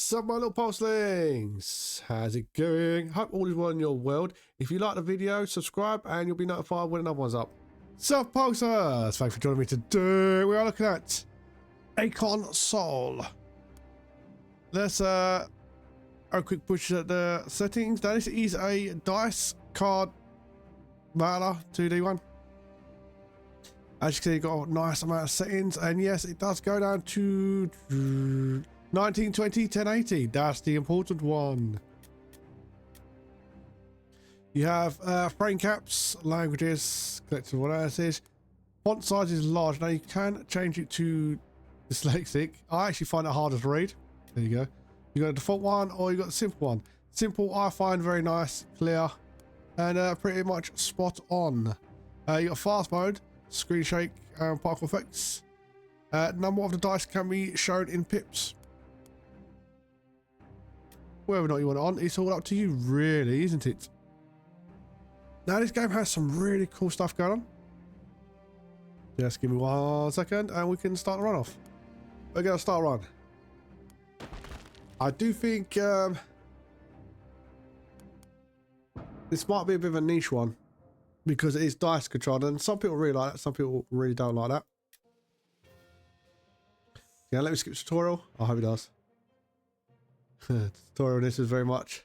Sup my little pulselings, how's it going? Hope all is well in your world. If you like the video, subscribe and you'll be notified when another one's up. Sup pulsers, thanks for joining me today. We are looking at Archon Soul. Let's a quick push at the settings. Now this is a dice card battler 2D one. As you can see, you've got a nice amount of settings, and yes, it does go down to 1920 1080. That's the important one. You have frame caps, languages, collectible analysis. Font size is large. Now you can change it to dyslexic. I actually find it harder to read. There you go. You got a default one, or you got the simple one. Simple I find very nice, clear, and pretty much spot on. You got fast mode, screen shake, and particle effects. Number of the dice can be shown in pips. Whether or not you want it on, it's all up to you, really, isn't it? Now this game has some really cool stuff going on. Just give me 1 second and we can start the run off. We're going to start a run. I do think this might be a bit of a niche one because it is dice controlled, and some people really like that, some people really don't like that. Yeah, let me skip the tutorial. I hope it does. Tutorial this is very much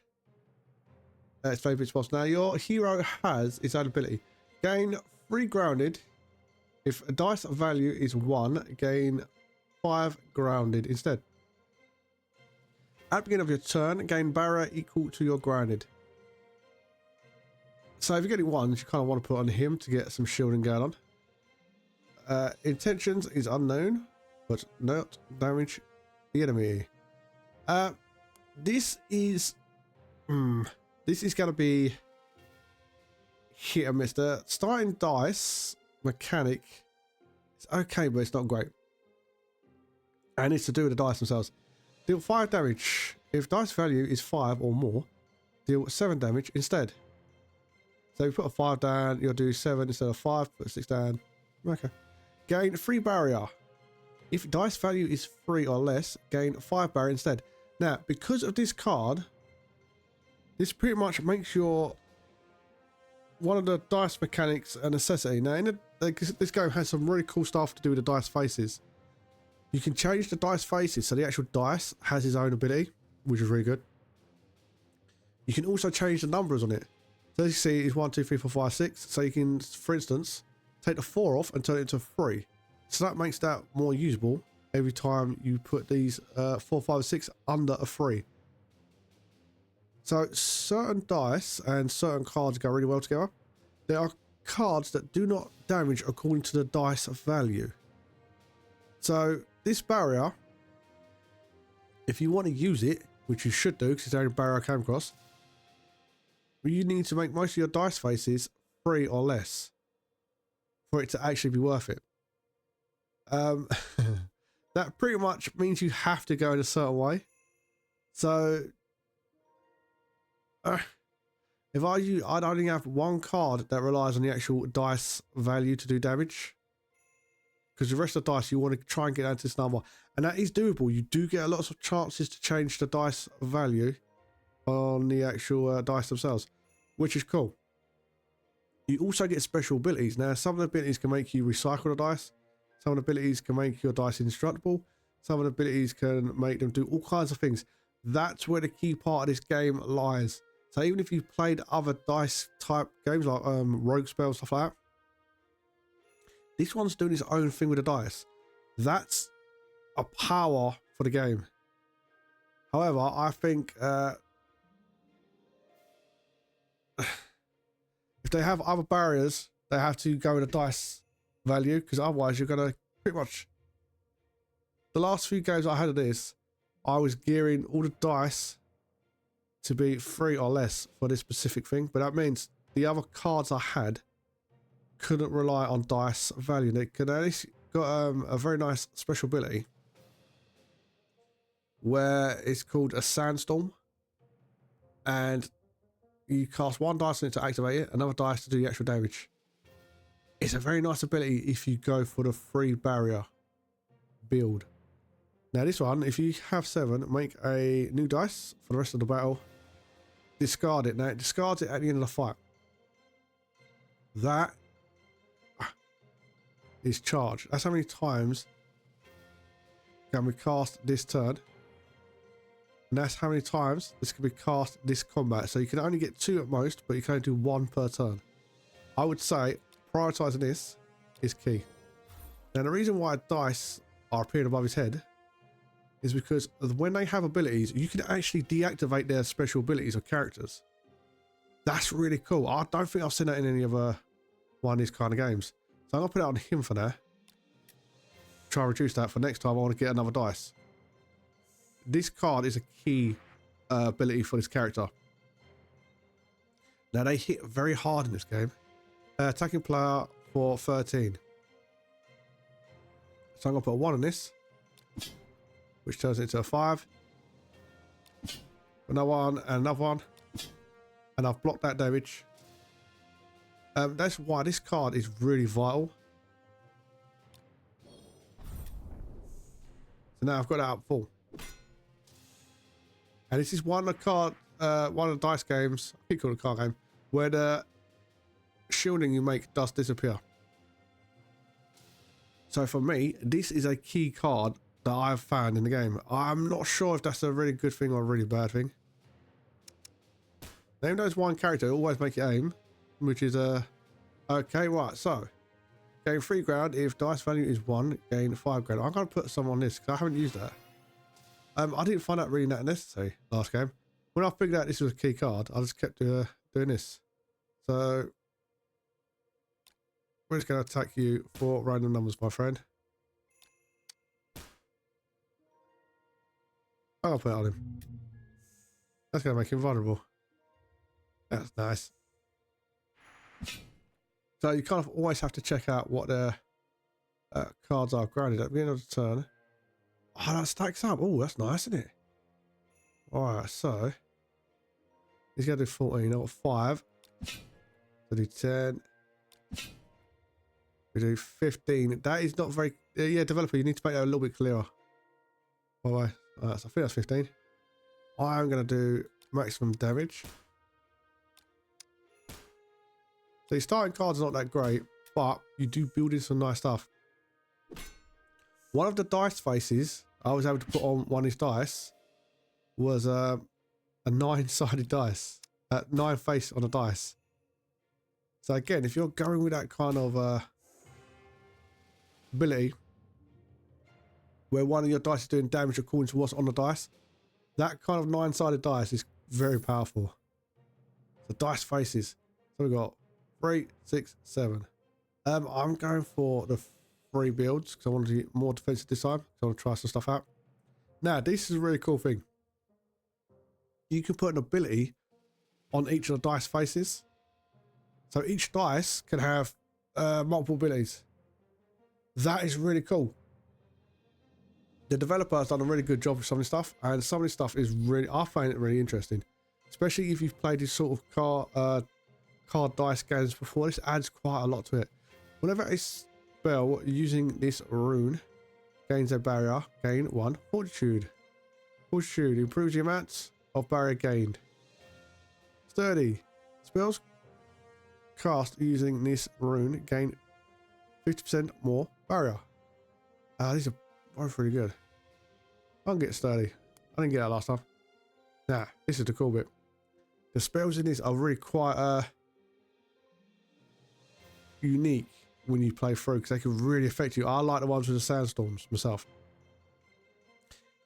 its favourite spots. Now your hero has its own ability. Gain 3 grounded. If a dice value is 1, gain 5 grounded instead. At the beginning of your turn, gain barrier equal to your grounded. So if you're getting 1s, you kind of want to put on him to get some shielding going on. Intentions is unknown, but not damage the enemy. This is going to be hit and miss. The starting dice mechanic is okay, but it's not great. And it's to do with the dice themselves. Deal 5 damage. If dice value is 5 or more, deal 7 damage instead. So if you put a 5 down, you'll do 7 instead of 5, put a 6 down. Okay. Gain 3 barrier. If dice value is 3 or less, gain 5 barrier instead. Now, because of this card, this pretty much makes your one of the dice mechanics a necessity. Now, this game has some really cool stuff to do with the dice faces. You can change the dice faces, so the actual dice has its own ability, which is really good. You can also change the numbers on it. So as you see, it's 1, 2, 3, 4, 5, 6. So you can, for instance, take the 4 off and turn it into 3. So that makes that more usable every time you put these 4, 5, 6 under a 3. So certain dice and certain cards go really well together. There are cards that do not damage according to the dice value. So this barrier, if you want to use it, which you should do because it's the only barrier I came across, you need to make most of your dice faces 3 or less for it to actually be worth it. That pretty much means you have to go in a certain way. So if I'd only have 1 card that relies on the actual dice value to do damage, because the rest of the dice you want to try and get down to this number, and that is doable. You do get a lot of chances to change the dice value on the actual dice themselves, which is cool. You also get special abilities. Now some of the abilities can make you recycle the dice. Some of the abilities can make your dice indestructible. Some of the abilities can make them do all kinds of things. That's where the key part of this game lies. So even if you've played other dice type games like Rogue Spell, stuff like that, this one's doing its own thing with the dice. That's a power for the game. However, I think if they have other barriers, they have to go with a dice value, because otherwise you're going to pretty much... The last few games I had of this, I was gearing all the dice to be 3 or less for this specific thing, but that means the other cards I had couldn't rely on dice value. They could at least got a very nice special ability where it's called a sandstorm, and you cast 1 dice on it to activate it, another dice to do the actual damage. It's a very nice ability if you go for the 3 barrier build. Now this one, if you have 7, make a new dice for the rest of the battle. Discard it. Now it discards it at the end of the fight. That is charged. That's how many times can we cast this turn. And that's how many times this can be cast this combat. So you can only get 2 at most, but you can only do 1 per turn. I would say prioritizing this is key. Now the reason why dice are appearing above his head is because when they have abilities, you can actually deactivate their special abilities or characters. That's really cool. I don't think I've seen that in any other one of these kind of games. So I'm going to put it on him for now. Try and reduce that for next time I want to get another dice. This card is a key ability for this character. Now they hit very hard in this game. Attacking player for 13. So I'm going to put a 1 on this, which turns it into a 5. Another one and another one. And I've blocked that damage. That's why this card is really vital. So now I've got it up full. And this is one of the dice games, I keep calling it a card game, where the shielding you make does disappear. So for me, this is a key card that I've found in the game. I'm not sure if that's a really good thing or a really bad thing. Name those one character, always make it aim, which is okay, right, so gain 3 ground if dice value is 1, gain 5 ground. I'm going to put some on this because I haven't used that. I didn't find that really that necessary last game. When I figured out this was a key card, I just kept doing this. So we're just going to attack you for random numbers, my friend. I'll put it on him. That's going to make him vulnerable. That's nice. So you kind of always have to check out what their cards are grounded at the beginning of the turn. Oh, that stacks up. Oh, that's nice, isn't it? Alright, so he's going to do 14. I've got 5. So do 10. We do 15. That is not very... yeah, developer, you need to make that a little bit clearer. By the way, so I think that's 15. I'm going to do maximum damage. So your starting cards are not that great, but you do build in some nice stuff. One of the dice faces I was able to put on one of his dice was a 9-sided dice. 9 face on a dice. So again, if you're going with that kind of ability, where one of your dice is doing damage according to what's on the dice, that kind of 9-sided dice is very powerful. The dice faces. So we've got 3, 6, 7. I'm going for the 3 builds because I want to get more defensive this time. So I want to try some stuff out. Now, this is a really cool thing. You can put an ability on each of the dice faces. So each dice can have multiple abilities. That is really cool. The developer has done a really good job with some of this stuff, and some of this stuff is really, I find it really interesting, especially if you've played this sort of card dice games before. This adds quite a lot to it. Whenever a spell using this rune gains a barrier, gain 1 fortitude. Fortitude improves the amount of barrier gained. Sturdy. Spells cast using this rune gain 50% more barrier. These are both really good. I can get sturdy. I didn't get that last time. Nah, this is the cool bit. The spells in this are really quite unique when you play through because they can really affect you. I like the ones with the sandstorms myself.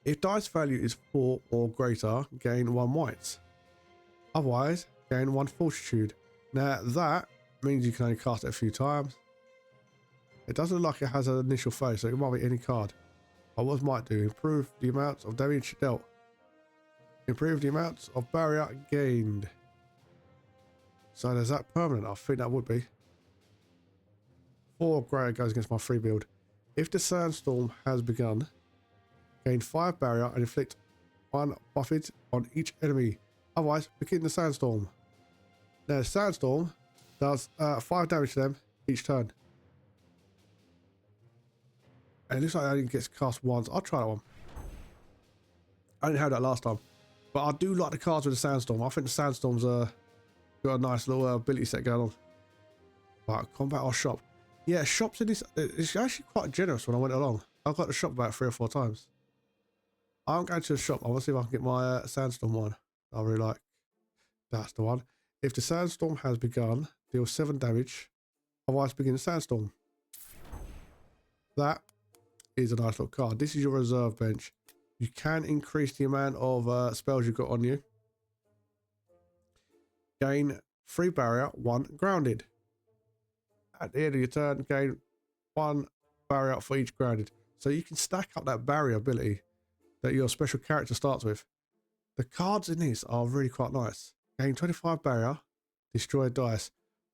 If dice value is 4 or greater, gain 1 white. Otherwise, gain 1 fortitude. Now that means you can only cast it a few times. It doesn't look like it has an initial phase, so it might be any card. But what it might do, improve the amount of damage dealt. Improve the amount of barrier gained. So is that permanent? I think that would be. 4 greater goes against my 3 build. If the sandstorm has begun, gain 5 barrier and inflict 1 buffet on each enemy. Otherwise, begin the sandstorm. Now the sandstorm does 5 damage to them each turn. And it looks like it only gets cast once. I'll try that one. I didn't have that last time. But I do like the cards with the Sandstorm. I think the Sandstorm's got a nice little ability set going on. Right, combat or shop. Yeah, shops in this, it's actually quite generous when I went along. I got the shop about 3 or 4 times. I'm going to the shop. I want to see if I can get my Sandstorm one. I really like. That's the one. If the Sandstorm has begun, deal 7 damage. Otherwise, begin the Sandstorm. That is a nice little card. This is your reserve bench. You can increase the amount of spells you've got on you. Gain 3 barrier, 1 grounded. At the end of your turn, gain 1 barrier for each grounded. So you can stack up that barrier ability that your special character starts with. The cards in this are really quite nice. Gain 25 barrier, destroy dice.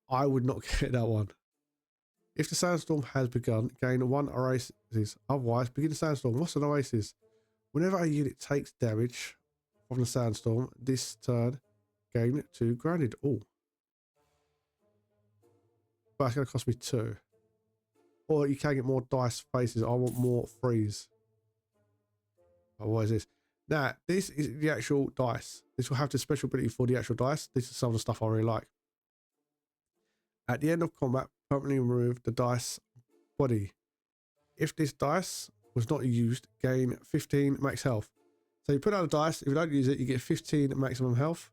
I would not get that one. If the Sandstorm has begun, gain 1 oasis. Otherwise, begin the Sandstorm. What's an oasis? Whenever a unit takes damage from the Sandstorm, this turn, gain 2 grounded. Oh. But it's going to cost me 2. Or you can get more dice faces. I want more freeze. Oh, what is this? Now, this is the actual dice. This will have the special ability for the actual dice. This is some of the stuff I really like. At the end of combat, permanently remove the dice body. If this dice was not used, gain 15 max health. So you put out a dice. If you don't use it, you get 15 maximum health.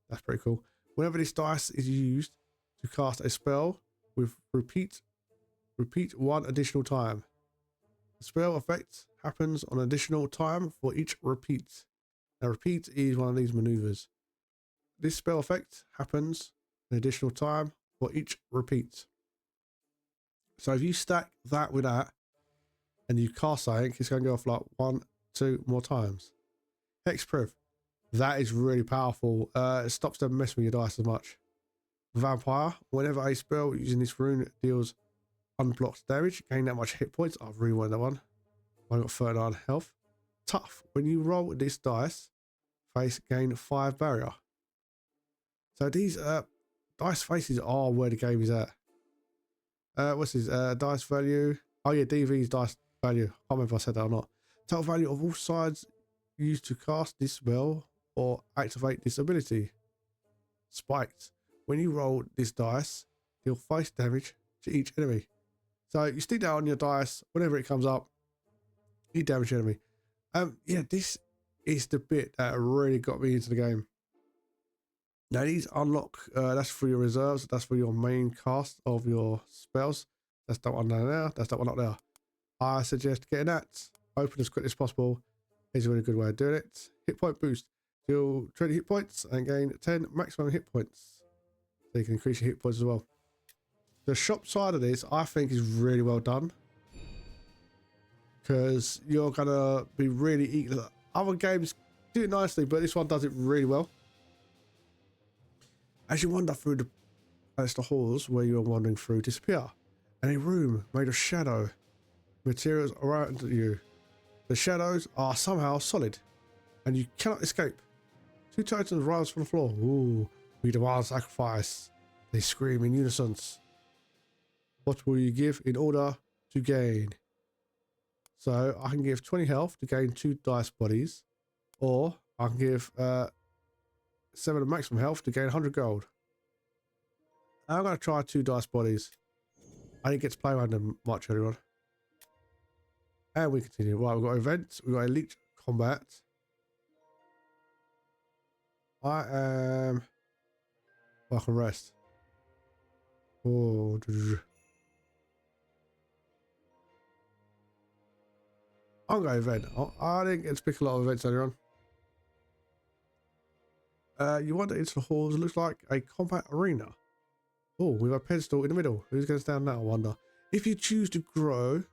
That's pretty cool. Whenever this dice is used to cast a spell with repeat 1 additional time. The spell effect happens on additional time for each repeat. Now repeat is one of these maneuvers. This spell effect happens an additional time for each repeat. So if you stack that with that and you cast something, it's going to go off like 1, 2 more times. Hexproof. That is really powerful. It stops them messing with your dice as much. Vampire. Whenever a spell using this rune deals unblocked damage, gain that much hit points. I really wanted that one. I got 39 health. Tough. When you roll this dice, face gain 5 barrier. So these dice faces are where the game is at. What's this? Dice value. Oh yeah, DV's dice value. I can't remember if I said that or not. Total value of all sides used to cast this spell or activate this ability. Spiked. When you roll this dice, deal face damage to each enemy. So you stick that on your dice, whenever it comes up, you damage the enemy. Yeah, this is the bit that really got me into the game. Now these unlock, that's for your reserves, that's for your main cast of your spells. That's that one down there, that's that one up there. I suggest getting that. Open as quickly as possible. Is a really good way of doing it. Hit point boost. Deal 20 hit points and gain 10 maximum hit points. So you can increase your hit points as well. The shop side of this, I think, is really well done. Because you're going to be really eager. Other games do it nicely, but this one does it really well. As you wander through the halls where you are wandering through, disappear. And a room made of shadow materials around you. The shadows are somehow solid, and you cannot escape. 2 titans rise from the floor. Ooh, we demand sacrifice. They scream in unison. What will you give in order to gain? So I can give 20 health to gain 2 dice bodies, or I can give 7 of maximum health to gain 100 gold. I'm going to try 2 dice bodies. I didn't get to play around them much earlier on. And we continue. Right, we've got events. We've got elite combat. I am... I can rest. Oh, I'm going to event. I didn't get to pick a lot of events earlier on. You wander into the halls. It looks like a combat arena. Oh, we have a pedestal in the middle. Who's going to stand now, I wonder? If you choose to grow,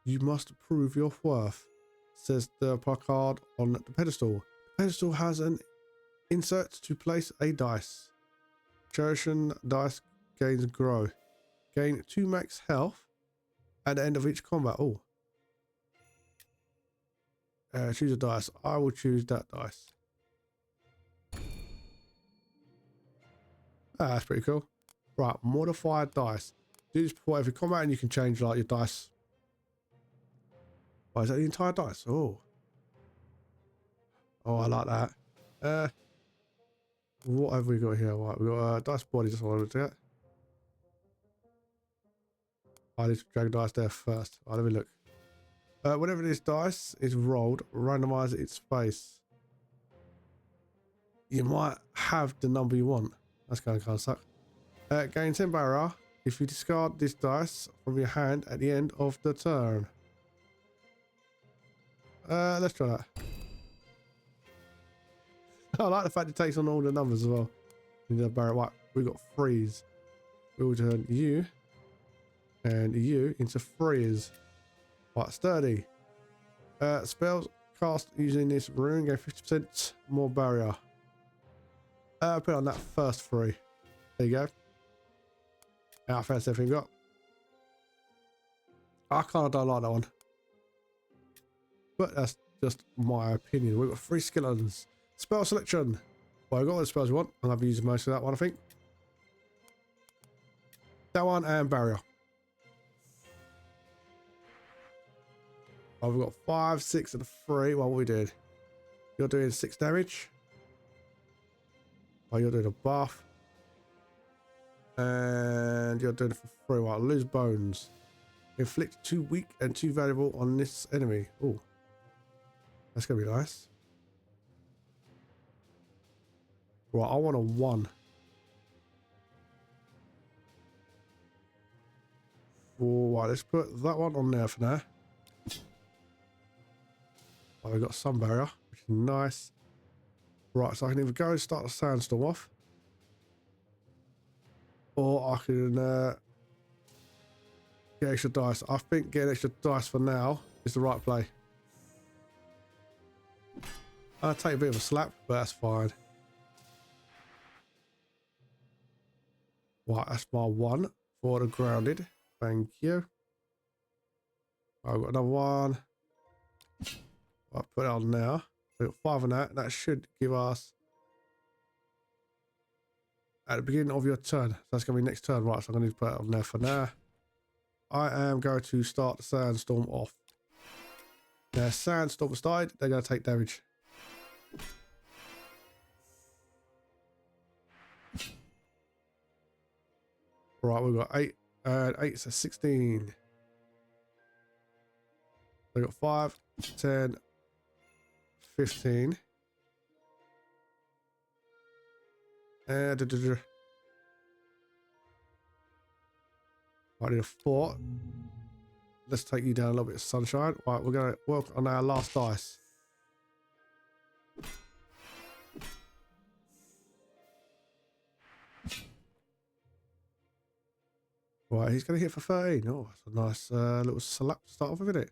you must prove your worth, says the placard on the pedestal. The pedestal has an insert to place a dice. Cherishing dice gains grow. Gain 2 max health at the end of each combat. Oh. Choose a dice. I will choose that dice. That's pretty cool. Right, modified dice. Do this before every combat and you can change like your dice. Oh, is that the entire dice? Oh. Oh, I like that. What have we got here? Right, we got dice body. Just what I want to get. I need to drag dice there first. Right, let me look. Whenever this dice is rolled, randomize its face. You might have the number you want. That's kind of suck. Gain 10 barrier if you discard this dice from your hand at the end of the turn. Let's try that. I like the fact it takes on all the numbers as well. In the barrier. Right, we got freeze. We will turn you and you into freeze. Right, sturdy. Spells cast using this rune get 50% more barrier. Put it on that first three. There you go. I think that's everything we got. I kind of don't like that one. But that's just my opinion. We've got 3 skeletons. Spell selection. Well, I've got all the spells you want. And I've used most of that one, I think. That one and barrier. I've got 5, 6, and 3. Well, what we did. You're doing 6 damage. Oh, you're doing a buff. And you're doing it for 3. Well, lose bones. Inflict 2 weak and 2 valuable on this enemy. Oh, that's gonna be nice. Right, I want a 1. Oh, right, let's put that one on there for now. Oh, we've got some barrier, which is nice. Right, so I can either go and start the sandstorm off, or I can get extra dice. I think getting extra dice for now is the right play. I'll take a bit of a slap, but that's fine. Right, that's my 1 for the grounded. Thank you. I've got another 1. I'll put it on now. We've got 5 on that. That should give us at the beginning of your turn. So that's going to be next turn. Right, so I'm going to need to put it on there for now. I am going to start the sandstorm off. Now, sandstorm started. They're going to take damage. Right, we've got 8 and 8, so 16. We've got 5, 10, 15. And I need a 4. Let's take you down a little bit of sunshine. Right, we're going to work on our last dice. Right, he's going to hit for 13. Oh, that's a nice little slap to start off with, isn't it?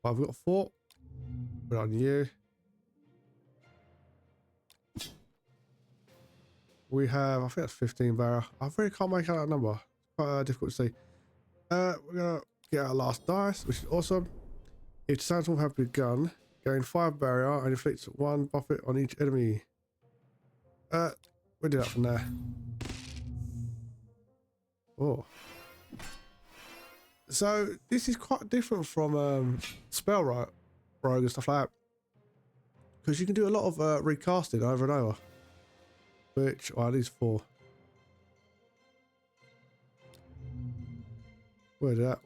Right, we've got a 4. Put it on you. We have, I think that's 15 barrier. I really can't make out that number. Quite difficult to see. We're going to get our last dice, which is awesome. If the sandstorm have begun, gain 5 barrier and inflicts 1 buffet on each enemy. We'll do that from there. Oh. So this is quite different from spell rogue and stuff like that, because you can do a lot of recasting over and over. Which these 4. Where's that?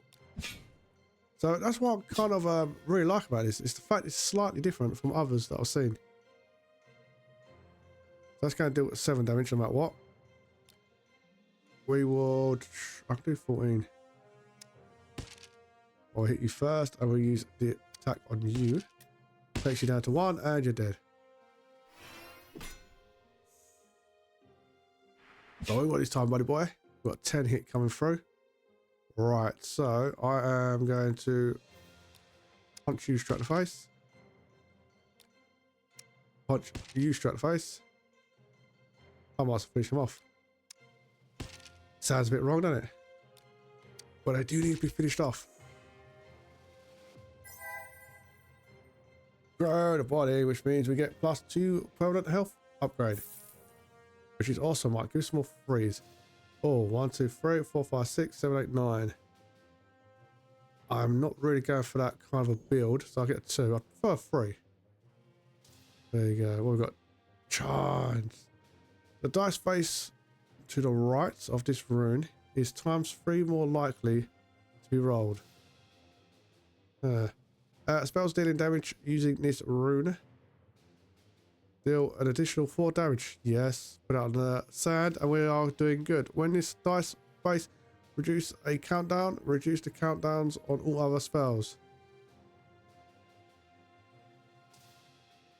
So that's what I kind of really like about this. It's the fact it's slightly different from others that I've seen. So that's going to deal with 7 damage no matter what. We will. I can do 14. I'll hit you first, and we'll use the attack on you. Takes you down to 1, and you're dead. So we got this time, buddy boy. We've got 10 hit coming through. Right, so I am going to punch you straight in the face. Punch you straight in the face. I might finish him off. Sounds a bit wrong, doesn't it? But I do need to be finished off. Grow the body, which means we get +2 permanent health upgrade, which is awesome. Right, give us some more freeze. Oh, 1, 2, 3, 4, 5, 6, 7, 8, 9. I'm not really going for that kind of a build, so I get 2. I prefer 3. There you go. What we've got? Charge. The dice face to the right of this rune is ×3 more likely to be rolled. Spells dealing damage using this rune deal an additional 4 damage. Yes, put it on the sand and we are doing good. When this dice face reduce a countdown, reduce the countdowns on all other spells.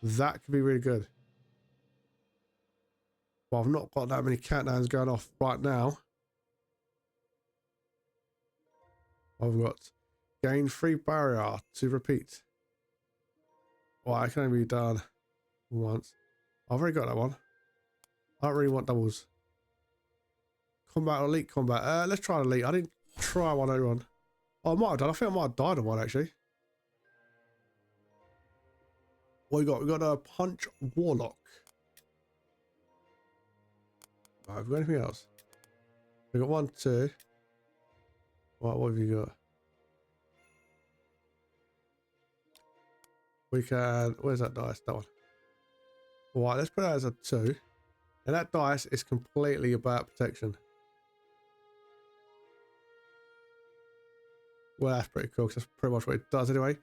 That could be really good. Well, I've not got that many countdowns going off right now. I've got gain 3 barrier to repeat. Well, I can only be done once. I've already got that one. I don't really want doubles. Combat or elite combat. Let's try elite. I didn't try one earlier on. Oh, I might have done. I think I might have died on one actually. What we got? We got a punch warlock. Right, have we got anything else? We got 1, 2. Right, what have you got? We can. Where's that dice? That one. Right, let's put that as a 2. And that dice is completely about protection. Well, that's pretty cool because that's pretty much what it does anyway.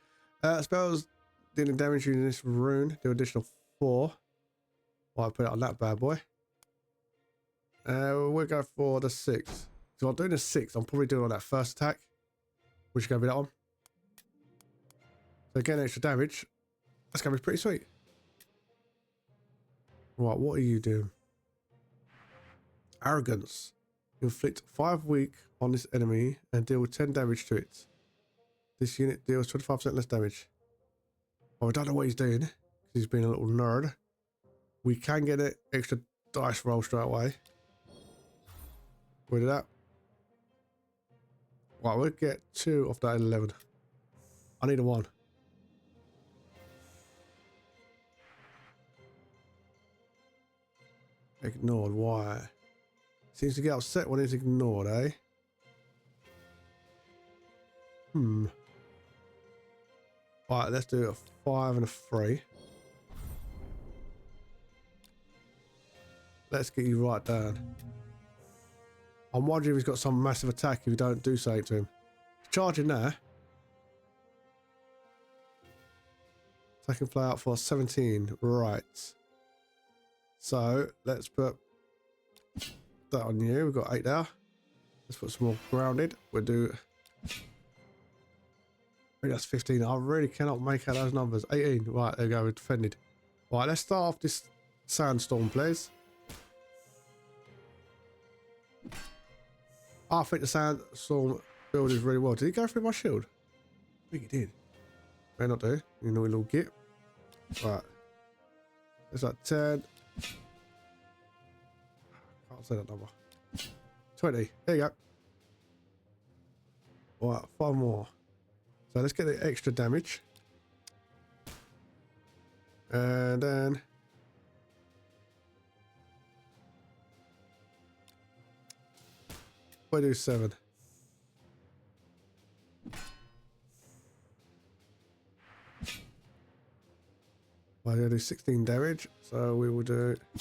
Spells dealing damage using this rune do additional 4. Well, I'll put it on that bad boy. We'll go for the 6. So I'm doing the 6. I'm probably doing on that first attack, which is going to be that one. So again, extra damage. That's going to be pretty sweet. Right, what are you doing? Arrogance. Inflict 5 weak on this enemy and deal 10 damage to it. This unit deals 25% less damage. Well, I don't know what he's doing because he's being a little nerd. We can get an extra dice roll straight away. We'll do that. Right, we'll get 2 of that 11. I need a 1. Ignored. Why? Seems to get upset when it's ignored, eh? Right, let's do a 5 and a 3. Let's get you right down. I'm wondering if he's got some massive attack if you don't do something to him. He's charging there. Second play out for 17. Right. So let's put that on you. We've got 8 there. Let's put some more grounded. We'll do. I think that's 15. I really cannot make out those numbers. 18. Right, there we go. We're defended. Right, let's start off this sandstorm, please. I think the sandstorm build is really well. Did he go through my shield? I think he did. May not do. You know, a little git. Right. It's like 10. Can't say that number. 20. There you go. Right, 5 more. So let's get the extra damage. And then we'll do 7. Well, I'm going to do 16 damage. So we will do a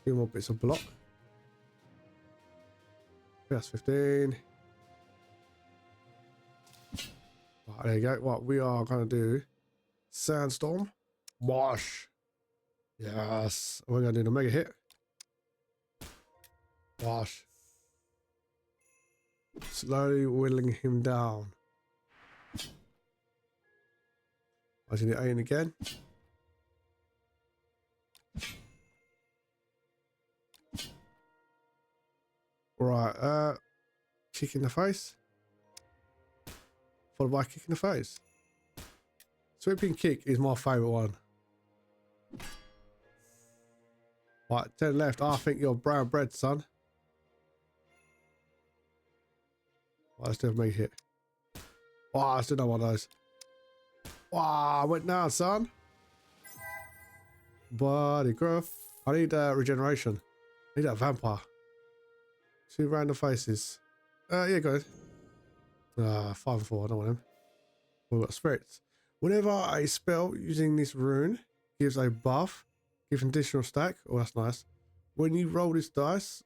few more bits of block. That's 15. Right, there you go. What we are going to do, sandstorm, wash. Yes, we're going to do the mega hit. Wash. Slowly whittling him down. I should do 8 again. Right, kick in the face. Followed by kick in the face. Sweeping kick is my favourite one. Right, 10 left. I think you're brown bread, son. Right, let's do a mega hit. Wow, I still know one of those. Wow, I went down, son. Body growth. I need regeneration. I need that vampire. 2 random faces. Yeah, go ahead. 5 and 4. I don't want him. We've got spirits. Whenever a spell using this rune gives a buff, gives an additional stack. Oh, that's nice. When you roll this dice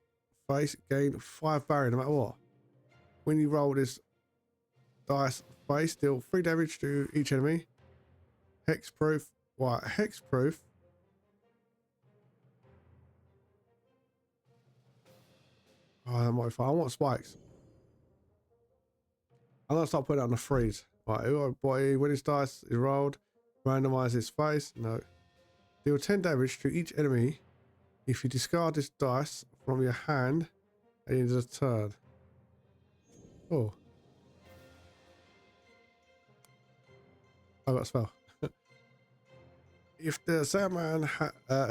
face, gain 5 barrier no matter what. When you roll this dice face, deal 3 damage to each enemy. Hexproof. What? Hexproof? Oh, that might be fun. I want spikes. I'm gonna start putting it on the freeze. Right, boy, when his dice is rolled, randomize his face. No. Deal 10 damage to each enemy if you discard this dice from your hand at the end of the turn. Oh. I got a spell. If the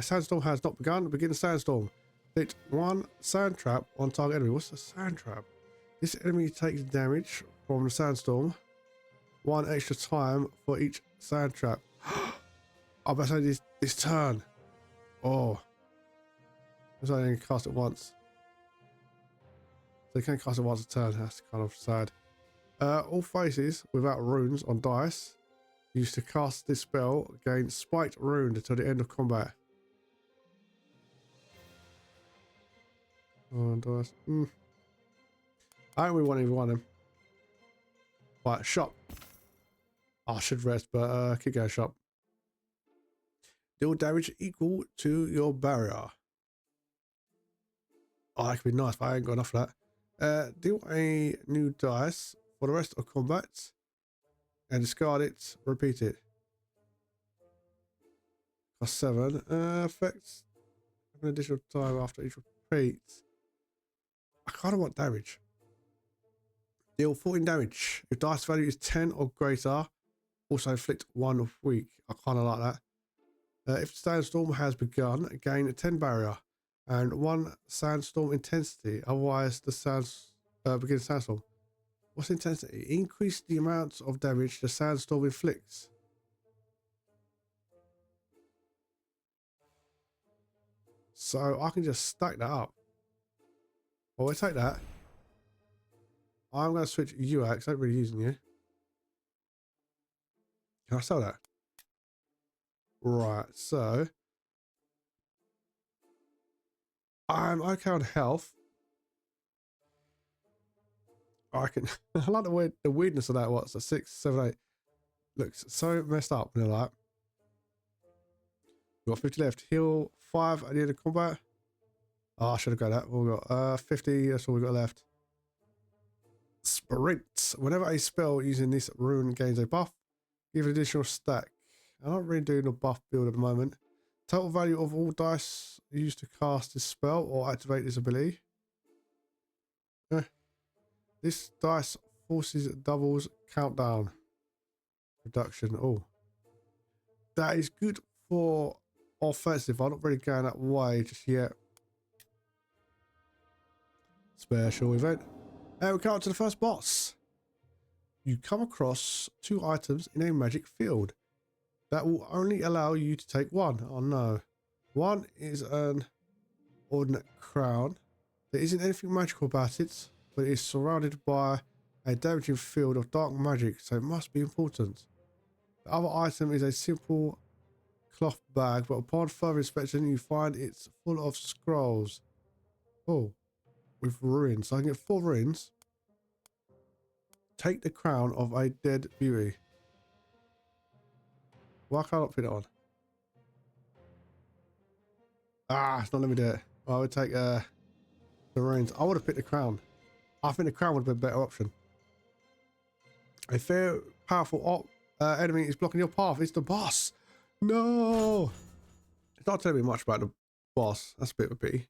sandstorm has not begun, begin the sandstorm. Hit 1 sand trap on target enemy. What's a sand trap? This enemy takes damage from the sandstorm. 1 extra time for each sand trap. I'm about to say this turn. Oh. So I can cast it once. So you can cast it once a turn. That's kind of sad. All faces without runes on dice used to cast this spell gain spiked rune until the end of combat. Oh, dice. I don't really want either one of them. Right, shop. Oh, I should rest, but keep going, shop. Deal damage equal to your barrier. Oh, that could be nice, but I ain't got enough of that. Deal a new dice for the rest of combat and discard it. Repeat it. Cost 7. Effects. Have an additional time after each repeat. I kind of want damage. Deal 14 damage. If dice value is 10 or greater, also inflict 1 weak. I kind of like that. If the sandstorm has begun, gain 10 barrier and 1 sandstorm intensity. Otherwise, the begins sandstorm. What's intensity? Increase the amount of damage the sandstorm inflicts. So I can just stack that up. Oh, we'll take that. I'm going to switch you out because I'm not really using you. Can I sell that? Right, so I'm okay on health. I can. I like the weirdness of that. What's a 6, 7, 8? Looks so messed up. You know, like we've got 50 left. Heal 5 at the end of combat. Oh, I should have got that. We've got 50. That's all we got left. Sprint. Whenever a spell using this rune gains a buff, give an additional stack. I'm not really doing a buff build at the moment. Total value of all dice used to cast this spell or activate this ability. This dice forces doubles countdown reduction. Oh, that is good for offensive. I'm not really going that way just yet. Special event. And we come up to the first boss. You come across 2 items in a magic field that will only allow you to take 1. Oh no. One is an ordinate crown. There isn't anything magical about it, but it is surrounded by a damaging field of dark magic, so it must be important. The other item is a simple cloth bag, but upon further inspection you find it's full of scrolls. Oh, with ruins. So I can get 4 ruins. Take the crown of a dead beauty. Why can't I put it on? Ah, it's not letting me do it. I would take the ruins. I would have picked the crown. I think the crown would have been a better option. A fair, powerful enemy is blocking your path. It's the boss. No! It's not telling me much about the boss. That's a bit of a pity.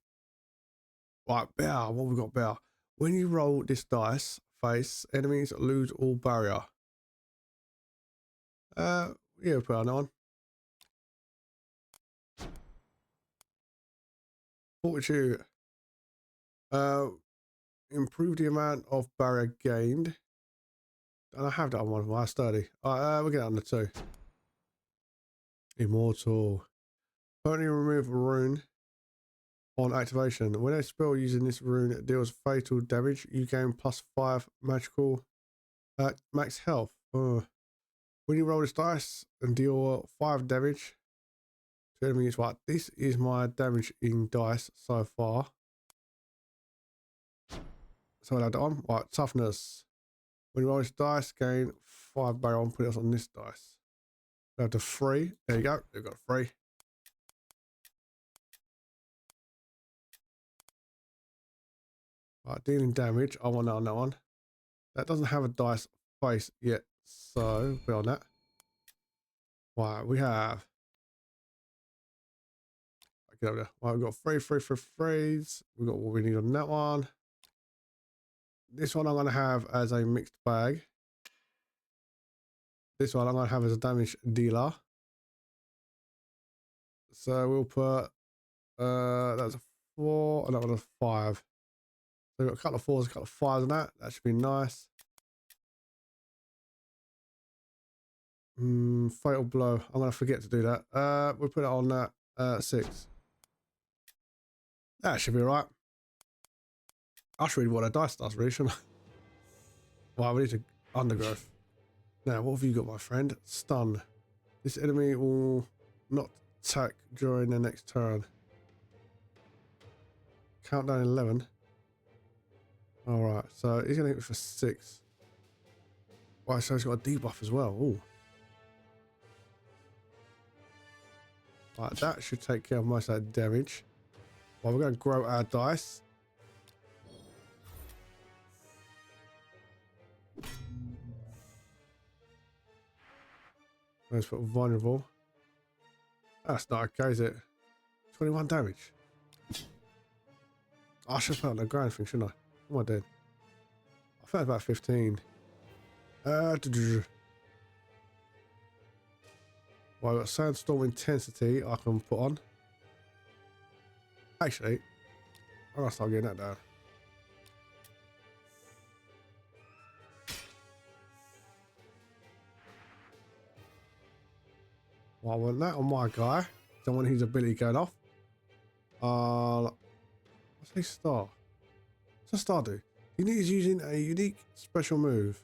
Right, bear. What have we got, bear? When you roll this dice face, enemies lose all barrier. Yeah, we'll put on that one. Fortitude. Improve the amount of barrier gained. And I have that on one of my sturdy. Alright, we'll get on the 2. Immortal. Permanently remove a rune on activation. When a spell using this rune deals fatal damage, you gain +5 magical max health. When you roll this dice and deal 5 damage, 2 enemies. Right, this is my damage in dice so far. So I'll add that on. Right, toughness. When you roll this dice, gain 5 barrel. Put it on this dice. Go to 3. There you go. We've got 3. Right, dealing damage. I want that on that one. That doesn't have a dice face yet, so put on that. Right, we have. Get over there. Right, we've got 3. We've got what we need on that one. This one I'm going to have as a mixed bag. This one I'm going to have as a damage dealer. So we'll put, that's a 4 and that one a 5. So we've got a couple of 4s, a couple of 5s on that. That should be nice. Fatal blow. I'm going to forget to do that. We'll put it on that 6. That should be right. I should read what a dice does, really, shouldn't I? Well, we need to undergrowth. Now, what have you got, my friend? Stun. This enemy will not attack during the next turn. Countdown 11. Alright, so he's going to hit me for 6. Right, so he's got a debuff as well. Ooh. Right, that should take care of most of that damage. Well, we're going to grow our dice. Let's put vulnerable. That's not okay, is it? 21 damage. I should put on the ground thing, shouldn't I? What am I doing? I think about 15. Well, I've got sandstorm intensity I can put on. Actually, I'm gonna start getting that down. Well, I want that on my guy. Don't want his ability going off. What's his star? What's a star do? He's using a unique special move.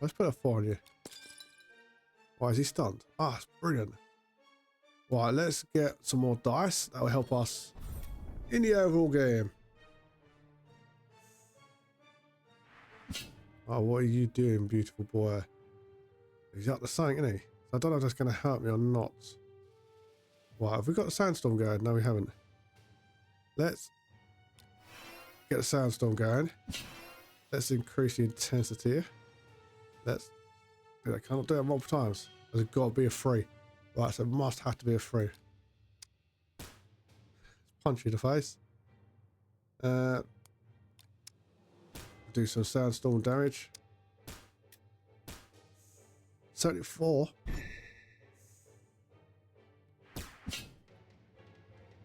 Let's put a 4 on you. Why is he stunned? Ah, it's brilliant. Right, let's get some more dice. That will help us in the overall game. Oh, what are you doing, beautiful boy? He's up to something, isn't he? So I don't know if that's going to hurt me or not. Right, have we got a sandstorm going? No, we haven't. Let's get a sandstorm going. Let's increase the intensity. Let's do that. Cannot do it multiple times. There's got to be a 3. Right, so it must have to be a 3. Let's punch you in the face. Do some sandstorm damage. 74.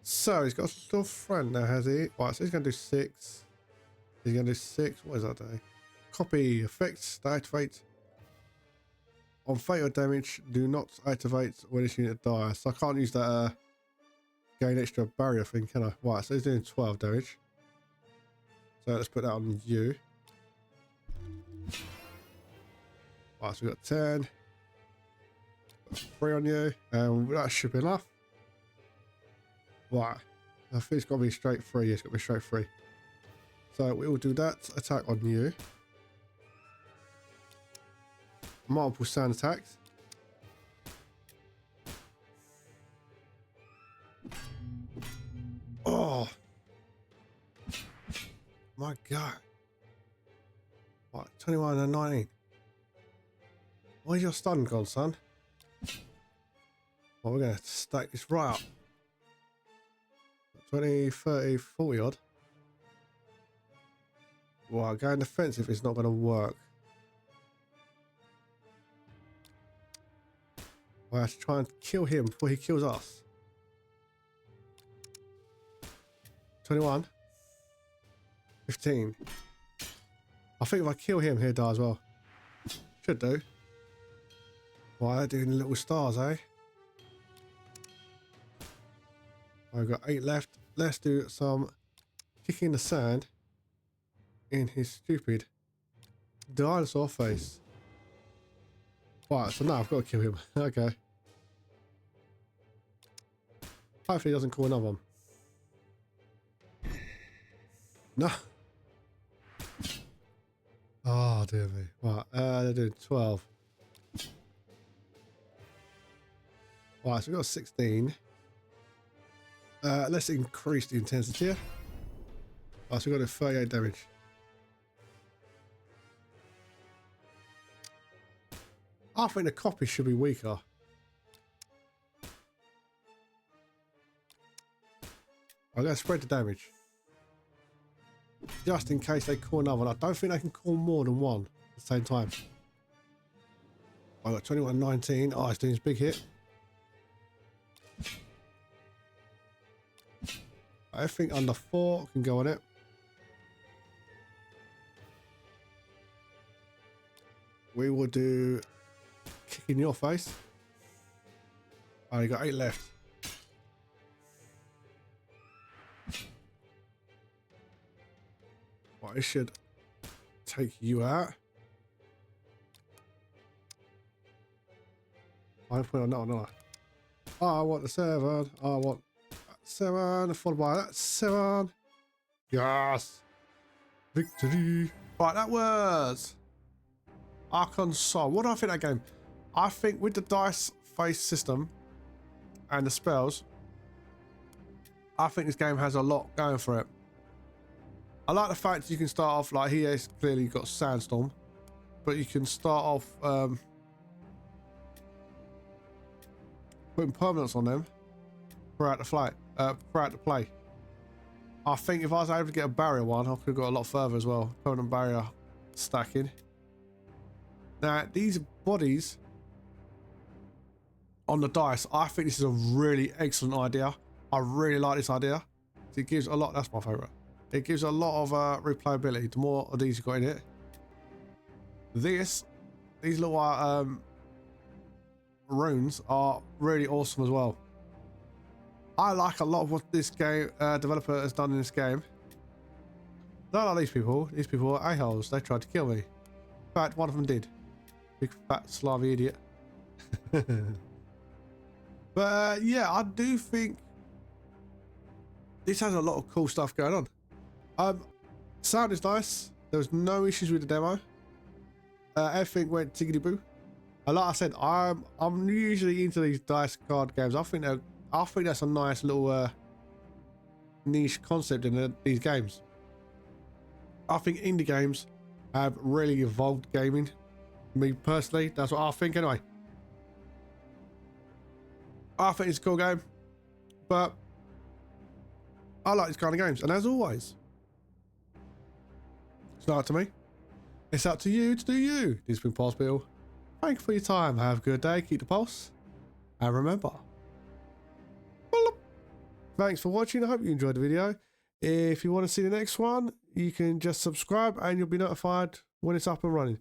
So he's got a little friend now, has he? Right, so he's going to do 6. He's going to do 6. What is that day? Copy effects that activate on fatal damage. Do not activate when this unit dies. So I can't use that gain extra barrier thing, can I? Right, so he's doing 12 damage. So let's put that on you. Right, so we've got 10. 3 on you. And that should be enough. Right. I think it's got to be straight 3. Yeah, it's got to be straight 3. So we will do that attack on you. Multiple sand attacks. Oh my god. Right, 21 and 19. Where's your stun gone, son? Well, we're going to stack this right up. 20, 30, 40 odd. Well, going defensive is not going to work. I have to try and kill him before he kills us. 21. 15. I think if I kill him, he'll die as well. Should do. Why they're doing little stars, eh? I've got 8 left. Let's do some kicking the sand in his stupid dinosaur face. Right, so now I've got to kill him. Okay. Hopefully he doesn't call another one. No. Oh, dear me. Right, they're doing 12. Right, so we've got 16. Let's increase the intensity here. Right, so we've got a 38 damage. I think the copy should be weaker. I'm going to spread the damage. Just in case they call another one. I don't think they can call more than one at the same time. I got 21, 19. Oh, it's doing this big hit. Everything under 4 can go on it. We will do kick in your face. Oh, you got 8 left. Well, it should take you out. I put on that one, I want the 7. I want 7, followed by that 7. Yes! Victory! Right, that was Archon Soul. What do I think of that game? I think with the dice face system and the spells, I think this game has a lot going for it. I like the fact that you can start off like he has clearly got Sandstorm, but you can start off putting permanents on them throughout the play. I think if I was able to get a barrier one, I could have got a lot further as well. Permanent barrier stacking. Now these bodies on the dice, I think this is a really excellent idea. I really like this idea. It gives a lot. That's my favourite. It gives a lot of replayability. The more of these you've got in it, these little runes are really awesome as well. I like a lot of what this game developer has done in this game. Not like these people. These people are a-holes. They tried to kill me. In fact, one of them did. Big fat slobby idiot. But yeah, I do think this has a lot of cool stuff going on. Sound is nice. There was no issues with the demo. Everything went tickety boo. Like I said, I'm usually into these dice card games. I think that's a nice little niche concept in these games. I think indie games have really evolved gaming. Me personally, that's what I think anyway. I think it's a cool game, but I like these kind of games. And as always, it's not up to me. It's up to you to do you. This has been Pulsebeetle. Thank you for your time. Have a good day. Keep the pulse. And remember, thanks for watching. I hope you enjoyed the video. If you want to see the next one, you can just subscribe and you'll be notified when it's up and running.